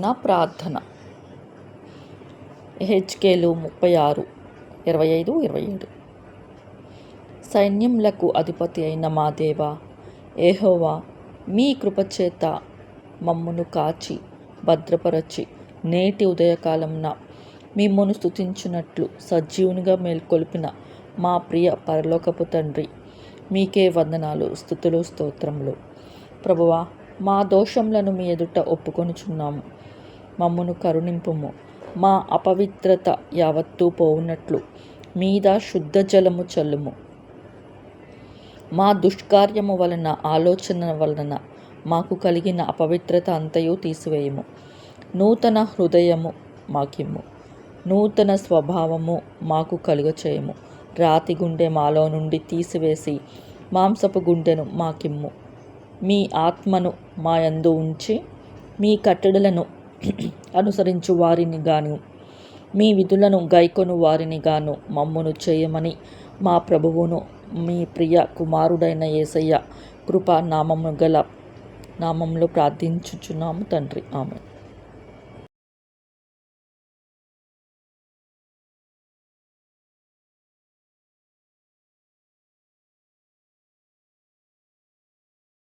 నా ప్రార్థన. హెచ్కేలు 36:25-27. సైన్యములకు అధిపతి అయిన మా దేవా యెహోవా, మీ కృపచేత మమ్మును కాచి భద్రపరచి నేటి ఉదయకాలమున మిమ్మును స్తుతించున్నట్లు సజీవునిగా మేల్కొల్పిన మా ప్రియ పరలోకపు తండ్రి, మీకే వందనాలు, స్తుతులు, స్తోత్రములు. ప్రభువా, మా దోషములను మీ ఎదుట ఒప్పుకొనుచున్నాము. మమ్మును కరుణింపుము. మా అపవిత్రత యావత్తూ పోవునట్లు మీద శుద్ధ జలము చల్లుము. మా దుష్కార్యము వలన, ఆలోచన వలన మాకు కలిగిన అపవిత్రత అంతయు తీసివేయము. నూతన హృదయము మాకిమ్ము, నూతన స్వభావము మాకు కలుగచేయము. రాతి గుండె మాలో నుండి తీసివేసి మాంసపు గుండెను మాకిమ్ము. మీ ఆత్మను మా యందు ఉంచి మీ కట్టడలను అనుసరించు వారిని గాను, మీ విధులను గైకొను వారిని గాను మమ్మును చేయమని మా ప్రభువును, మీ ప్రియ కుమారుడైన యేసయ్య కృపా నామము గల నామంలో ప్రార్థించుచున్నాము తండ్రి. ఆమేన్.